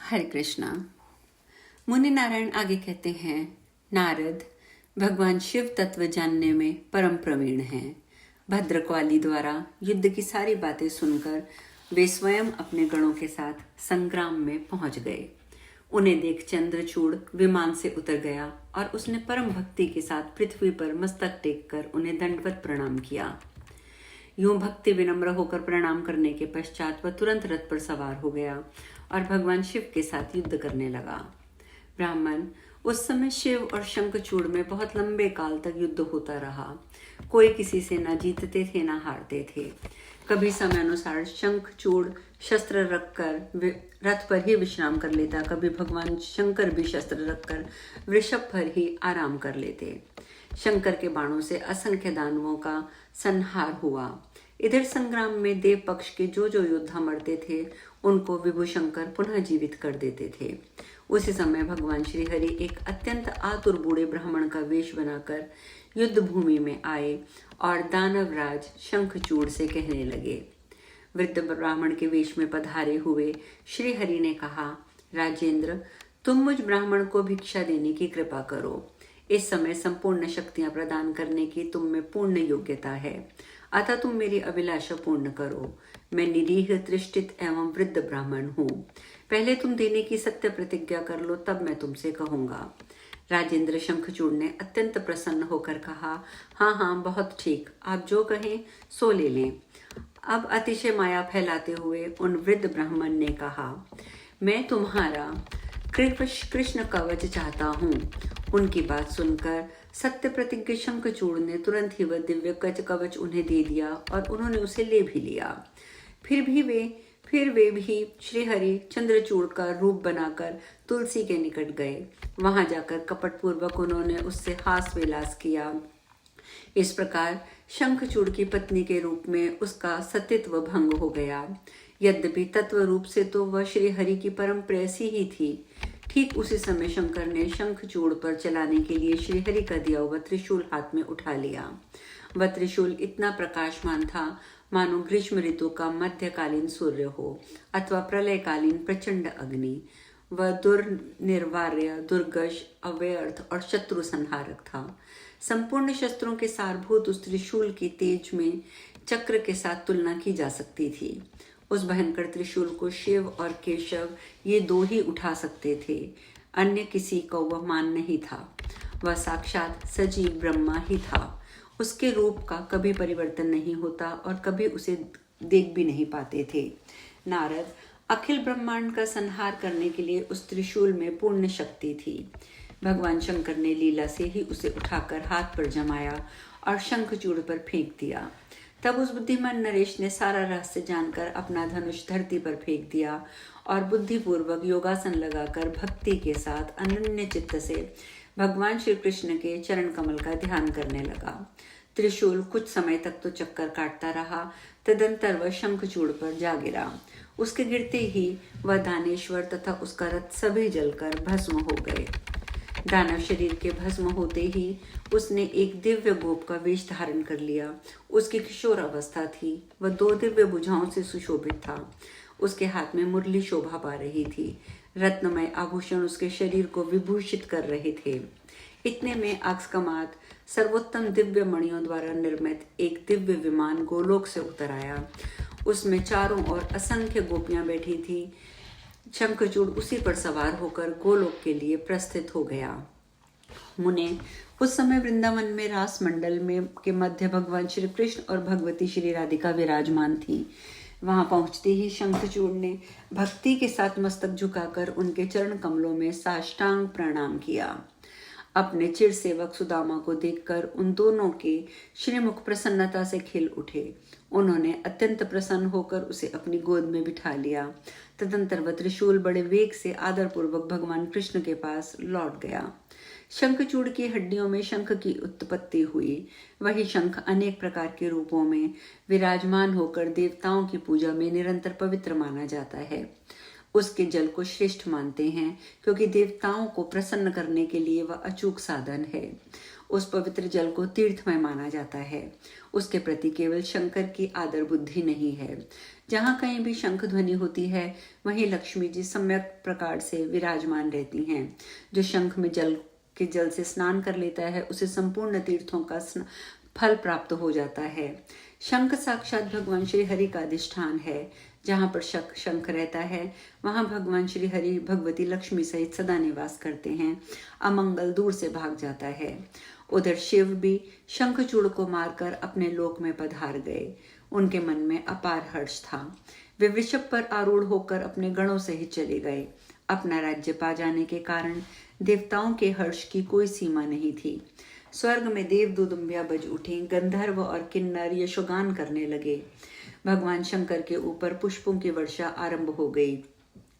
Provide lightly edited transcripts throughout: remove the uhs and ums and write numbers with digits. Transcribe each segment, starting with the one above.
हरे कृष्णा। मुनि नारायण आगे कहते हैं, नारद भगवान शिव तत्व जानने में परम प्रवीण हैं। भद्रकाली द्वारा युद्ध की सारी बातें सुनकर वे स्वयं अपने गणों के साथ संग्राम में पहुंच गए। उन्हें देख चंद्रचूड़ विमान से उतर गया और उसने परम भक्ति के साथ पृथ्वी पर मस्तक टेक कर उन्हें दंडवत प्रणाम किया। यूं भक्ति विनम्र होकर प्रणाम करने के पश्चात वह तुरंत रथ पर सवार हो गया और भगवान शिव के साथ युद्ध करने लगा। ब्राह्मण, उस समय शिव और शंखचूड़ में बहुत लंबे काल तक युद्ध होता रहा। कोई किसी से न जीतते थे न हारते थे। कभी समय अनुसार शंखचूड़ शस्त्र रखकर रथ पर ही विश्राम कर लेता, कभी भगवान शंकर भी शस्त्र रखकर वृषभ पर ही आराम कर लेते। शंकर के बाणों से असंख्य दानवों का संहार हुआ। इधर संग्राम में देव पक्ष के जो योद्धा मरते थे उनको विभु शंकर पुनः जीवित कर देते थे। उसी समय भगवान श्री हरि एक अत्यंत आतुर बूढ़े ब्राह्मण का वेश बनाकर युद्ध भूमि में आए और दानवराज शंखचूड़ से कहने लगे। वृद्ध ब्राह्मण के वेश में पधारे हुए श्री हरि ने कहा, राजेंद्र, तुम मुझ ब्राह्मण को भिक्षा देने की कृपा करो। इस समय संपूर्ण शक्तियां प्रदान करने की तुम में पूर्ण योग्यता है, अतः तुम मेरी अभिलाषा पूर्ण करो। मैं निरीह, तृष्टित एवं वृद्ध ब्राह्मण हूँ। पहले तुम देने की सत्य प्रतिज्ञा कर लो, तब मैं तुमसे कहूंगा। राजेंद्र शंखचूड़ ने अत्यंत प्रसन्न होकर कहा, हाँ हाँ, बहुत ठीक, आप जो कहें सो ले लें। अब अतिशय माया फैलाते हुए उन वृद्ध ब्राह्मण ने कहा, मैं तुम्हारा कृष्ण कवच चाहता हूँ। उनकी बात सुनकर सत्य प्रतिज्ञ शंखचूड़ ने तुरंत ही वह दिव्य कवच उन्हें दे दिया और उन्होंने उसे ले भी लिया। फिर वे भी श्रीहरि चंद्रचूड़ का रूप बनाकर तुलसी के निकट गए। वहां जाकर कपटपूर्वक उन्होंने उससे हास विलास किया। इस प्रकार शंखचूड़ की पत्नी के रूप में उसका सतीत्व भंग हो गया। यद्यपि तत्व रूप से तो वह श्री हरि की परम प्रेयसी ही थी। ठीक उसी समय शंकर ने शंखचूड़ पर चलाने के लिए श्रीहरि का दिया हुआ त्रिशूल हाथ में उठा लिया। वह त्रिशूल इतना प्रकाशमान था मानो ग्रीष्म ऋतु का मध्यकालीन सूर्य हो अथवा प्रलयकालीन प्रचंड अग्नि। वह दुर्निर्वार्य, दुर्गश, अव्यर्थ और शत्रु संहारक था। संपूर्ण शस्त्रों के सारभूत उस त्रिशूल की तेज में चक्र के साथ तुलना की जा सकती थी। उस भयंकर त्रिशूल को शिव और केशव ये दो ही उठा सकते थे, अन्य किसी को वह मान नहीं था। वह साक्षात सजीव ब्रह्मा ही था। उसके रूप का कभी परिवर्तन नहीं होता और कभी उसे देख भी नहीं पाते थे। नारद, अखिल ब्रह्मांड का संहार करने के लिए उस त्रिशूल में पूर्ण शक्ति थी। भगवान शंकर ने लीला से ही उसे उठाकर हाथ पर जमाया और शंखचूड़ पर फेंक दिया। तब उस बुद्धिमान नरेश ने सारा रहस्य जानकर अपना धनुष धरती पर फेंक दिया और बुद्धिपूर्वक योगासन लगाकर भक्ति के साथ अनन्य चित्त से भगवान श्री कृष्ण के चरण कमल का ध्यान करने लगा। त्रिशूल कुछ समय तक तो चक्कर काटता रहा, तदंतर वह शंखचूड़ पर जा गिरा। उसके गिरते ही वह दानेश्वर तथा उसका रथ सभी जलकर भस्म हो गए। दानव शरीर के भस्म होते ही उसने एक दिव्य गोप का वेश धारण कर लिया। उसकी किशोर अवस्था थी। वह 2 दिव्य भुजाओं से सुशोभित था। उसके हाथ में मुरली शोभा पा रही थी। रत्नमय आभूषण उसके शरीर को विभूषित कर रहे थे। इतने में अकस्मात सर्वोत्तम दिव्य मणियों द्वारा निर्मित एक दिव्य विमान गोलोक से उतर आया। उसमें चारों ओर असंख्य गोपियां बैठी थी। शंखचूड़ उसी पर सवार होकर गोलोक के लिए प्रस्थित हो गया। मुने, उस समय वृंदावन में रास मंडल में के मध्य भगवान श्री कृष्ण और भगवती श्री राधिका विराजमान थी। वहां पहुंचते ही शंखचूड़ ने भक्ति के साथ मस्तक झुकाकर उनके चरण कमलों में साष्टांग प्रणाम किया। अपने चिर सेवक सुदामा को देखकर उन दोनों के श्रीमुख प्रसन्नता से खिल उठे। उन्होंने अत्यंत प्रसन्न होकर उसे अपनी गोद में बिठा लिया। तदंतर वह त्रिशूल बड़े वेग से आदरपूर्वक भगवान कृष्ण के पास लौट गया। शंखचूड़ की हड्डियों में शंख की उत्पत्ति हुई। वही शंख अनेक प्रकार के रूपों में विराजमान होकर देवताओं की पूजा में निरंतर पवित्र माना जाता है। उसके जल को श्रेष्ठ मानते हैं, क्योंकि देवताओं को प्रसन्न करने के लिए वह अचूक साधन है। उस पवित्र जल को तीर्थमय माना जाता है। उसके प्रति केवल शंकर की आदर बुद्धि नहीं है। जहाँ कहीं भी शंख ध्वनि होती है वहीं लक्ष्मी जी सम्यक प्रकार से विराजमान रहती हैं। जो शंख में जल से स्नान कर लेता है उसे संपूर्ण तीर्थों का फल प्राप्त हो जाता है। शंख साक्षात भगवान श्री हरि का अधिष्ठान है। जहाँ पर शंख रहता है वहाँ भगवान श्री हरि भगवती लक्ष्मी सहित सदा निवास करते हैं। अमंगल दूर से भाग जाता है। उधर शिव भी शंखचूड़ को मारकर अपने लोक में पधार गए। उनके मन में अपार हर्ष था। वे वृषभ पर आरूढ़ होकर अपने गणों से ही चले गए। अपना राज्य पा जाने के कारण देवताओं के हर्ष की कोई सीमा नहीं थी। स्वर्ग में देव दुदुम्बियां बज उठी। गंधर्व और किन्नर यशोगान करने लगे। भगवान शंकर के ऊपर पुष्पों की वर्षा आरंभ हो गई।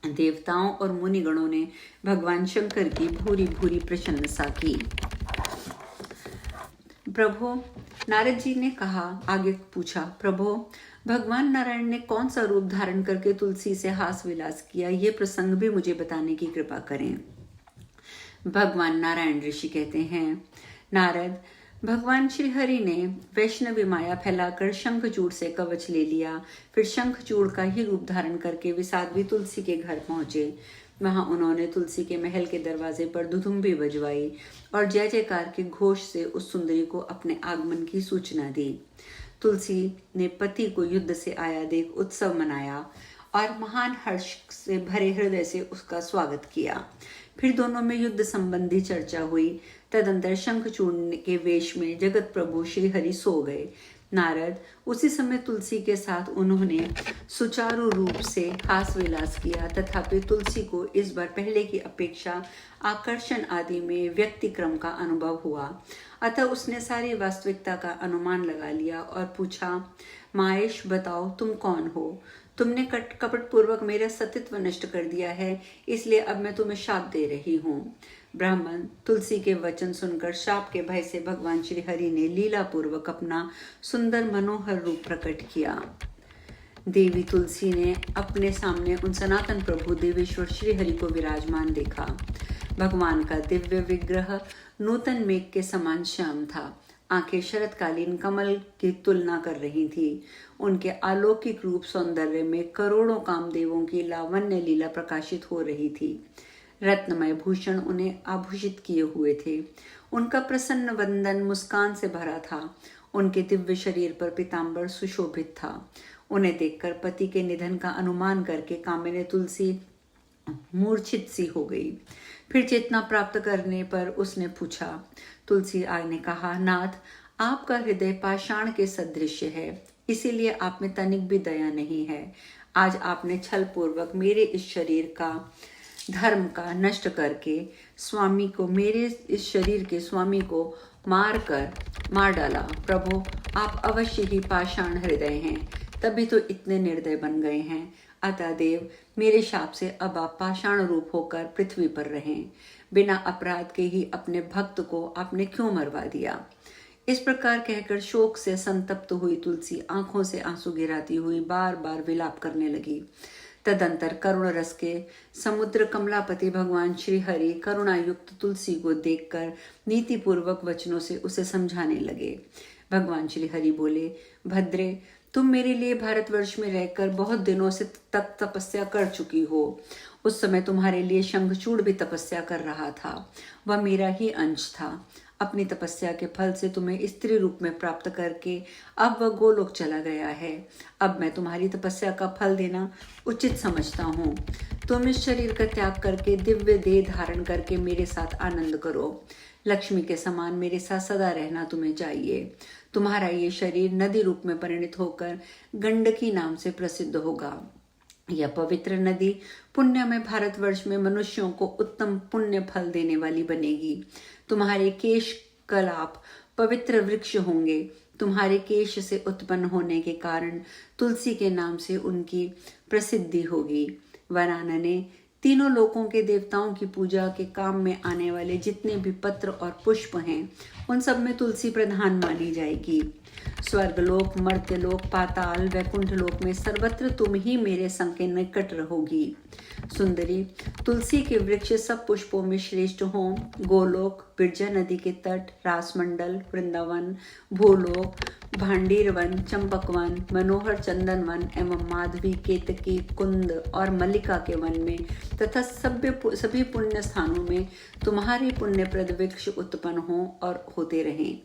देवताओं और मुनिगणों ने भगवान शंकर की भूरी भूरी प्रशंसा की। प्रभु, नारद जी ने कहा, आगे पूछा, प्रभु, भगवान नारायण ने कौन सा रूप धारण करके तुलसी से हास विलास किया, ये प्रसंग भी मुझे बताने की कृपा करें। भगवान नारायण ऋषि कहते हैं, नारद, भगवान श्री हरि ने वैष्णवी माया फैलाकर शंखचूड़ से कवच ले लिया। फिर शंखचूड़ का ही रूप धारण करके वे साध्वी तुलसी के घर पहुंचे। वहां उन्होंने तुलसी के महल के दरवाजे पर दुधुम्बी बजवाई और जय जयकार के घोष से उस सुंदरी को अपने आगमन की सूचना दी। तुलसी ने पति को युद्ध से आया देख उत्सव मनाया और महान हर्ष से भरे हृदय से उसका स्वागत किया। फिर दोनों में युद्ध संबंधी चर्चा हुई। तदंतर शंखचूड़ के वेश में जगत प्रभु श्री हरि सो गए। नारद, उसी समय तुलसी के साथ उन्होंने सुचारू रूप से हास विलास किया। तथापि तुलसी को इस बार पहले की अपेक्षा आकर्षण आदि में व्यक्तिक्रम का अनुभव हुआ। अतः उसने सारी वास्तविकता का अनुमान लगा लिया और पूछा, माहेश, बताओ तुम कौन हो? तुमने कपट पूर्वक मेरा सतीत्व नष्ट कर दिया है, इसलिए अब मैं तुम्हें शाप दे रही हूँ। ब्राह्मण तुलसी के वचन सुनकर शाप के भय से भगवान श्री हरि ने लीला पूर्वक अपना सुंदर मनोहर रूप प्रकट किया। देवी तुलसी ने अपने सामने उन सनातन प्रभु देवेश्वर श्री हरि को विराजमान देखा। भगवान का दिव्य विग्रह नूतन मेघ के समान श्याम था। आंखें शरतकालीन कमल की तुलना कर रही थी। उनके अलौकिक रूप सौंदर्य में करोड़ों कामदेवों की लावण्य लीला प्रकाशित हो रही थी। रत्नमय भूषण उन्हें आभूषित किए हुए थे। उनका प्रसन्न वंदन मुस्कान से भरा था। उनके दिव्य शरीर पर पीतांबर सुशोभित था। उन्हें देखकर पति के निधन का अनुमान करके कामिनी तुलसी मूर्छित सी हो गई। फिर चेतना प्राप्त करने पर उसने पूछा। तुलसी आय ने कहा, नाथ, आपका हृदय पाषाण के सदृश है, इसीलिए आप में तनिक भी दया नहीं है। आज आपने छल पूर्वक मेरे इस शरीर का धर्म का नष्ट करके स्वामी को, मेरे इस शरीर के स्वामी को मार डाला। प्रभु, आप अवश्य ही पाषाण हृदय हैं, तभी तो इतने निर्दय बन गए हैं। अतः देव, मेरे शाप से अब आप पाषाण रूप होकर पृथ्वी पर रहें। बिना अपराध के ही अपने भक्त को आपने क्यों मरवा दिया? इस प्रकार कहकर शोक से संतप्त हुई तुलसी आंखों से आंसू गिराती हुई बार बार विलाप करने लगी। तदंतर करुण रस के समुद्र कमलापति भगवान श्री हरि करुणा युक्त तुलसी को देखकर नीतिपूर्वक वचनों से उसे समझाने लगे। भगवान श्री हरि बोले, भद्रे, तुम मेरे लिए भारतवर्ष में रहकर बहुत दिनों से तक तपस्या कर चुकी हो। उस समय तुम्हारे लिए शंखचूड़ भी तपस्या कर रहा था। वह मेरा ही अंश था। अपनी तपस्या के फल से तुम्हें स्त्री रूप में प्राप्त करके अब वह गोलोक चला गया है। अब मैं तुम्हारी तपस्या का फल देना उचित समझता हूँ। तुम इस शरीर का त्याग करके दिव्य देह धारण करके मेरे साथ आनंद करो। लक्ष्मी के समान मेरे साथ सदा रहना तुम्हें चाहिए। तुम्हारा ये शरीर नदी रूप में परिणित होकर गंडकी नाम से प्रसिद्ध होगा। यह पवित्र नदी पुण्य में भारतवर्ष में मनुष्यों को उत्तम पुण्य फल देने वाली बनेगी। तुम्हारे केश कलाप पवित्र वृक्ष होंगे। तुम्हारे केश से उत्पन्न होने के कारण तुलसी के नाम से उनकी प्रसिद्धि होगी। वरानने, तीनों लोकों के देवताओं की पूजा के काम में आने वाले जितने भी पत्र और पुष्प हैं उन सब में तुलसी प्रधान मानी जाएगी। स्वर्गलोक, मर्त्यलोक, पाताल, वैकुंठ लोक में सर्वत्र तुम ही मेरे संग के निकट रहोगी। सुंदरी, तुलसी के वृक्ष सब पुष्पों में श्रेष्ठ हों। गोलोक, बिरजा नदी के तट, रासमंडल, वृंदावन, भूलोक, भांडीर वन, चंपक वन, मनोहर चंदन वन एवं माधवी, केतकी, कुंद और मल्लिका के वन में तथा सभी पुण्य स्थानों में तुम्हारे पुण्यप्रद वृक्ष उत्पन्न हों और होते रहें।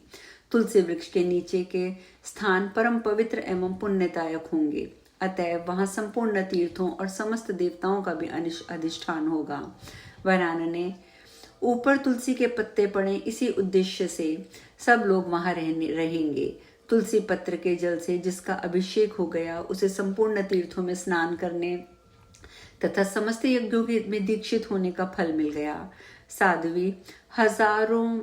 तुलसी वृक्ष के नीचे के स्थान परम पवित्र एवं पुण्यदायक होंगे, अतएव वहां संपूर्ण तीर्थों और समस्त देवताओं का भी अधिष्ठान होगा। वरानने, ऊपर तुलसी के पत्ते पड़े, इसी उद्देश्य से सब लोग वहां रहेंगे। तुलसी पत्र के जल से जिसका अभिषेक हो गया उसे संपूर्ण तीर्थों में स्नान करने तथा समस्त यज्ञों में दीक्षित होने का फल मिल गया। साध्वी, हजारों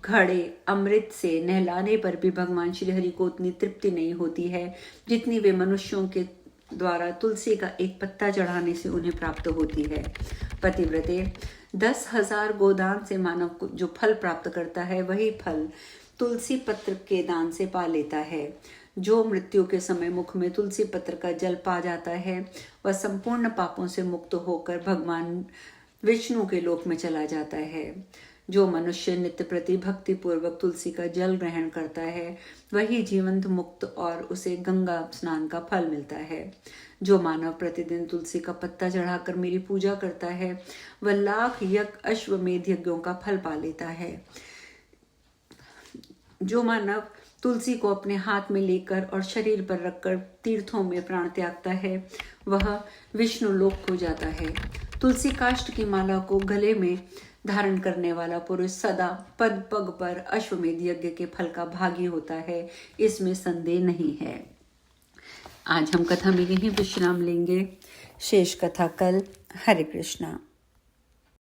घड़े अमृत से नहलाने पर भी भगवान श्री हरि को उतनी तृप्ति नहीं होती है जितनी वे मनुष्यों के द्वारा तुलसी का एक पत्ता चढ़ाने से उन्हें प्राप्त होती है। पतिव्रते, 10,000 गोदान से मानव जो फल प्राप्त करता है वही फल तुलसी पत्र के दान से पा लेता है। जो मृत्यु के समय मुख में तुलसी पत्र का जल पा जाता है वह संपूर्ण पापों से मुक्त होकर भगवान विष्णु के लोक में चला जाता है। जो मनुष्य नित्य प्रति भक्ति पूर्वक तुलसी का जल ग्रहण करता है वही जीवंत मुक्त और उसे गंगा स्नान का फल मिलता है। जो मानव प्रतिदिन तुलसी का पत्ता चढ़ाकर मेरी पूजा करता है वह लाख यज्ञ अश्वमेध यज्ञों का फल पा लेता है। जो मानव तुलसी को अपने हाथ में लेकर और शरीर पर रखकर तीर्थों में प्राण त्यागता है वह विष्णु लोक को जाता है। तुलसी काष्ठ की माला को गले में धारण करने वाला पुरुष सदा पग पग पर अश्वमेध यज्ञ के फल का भागी होता है, इसमें संदेह नहीं है। आज हम कथा में यही विश्राम लेंगे, शेष कथा कल। हरे कृष्णा।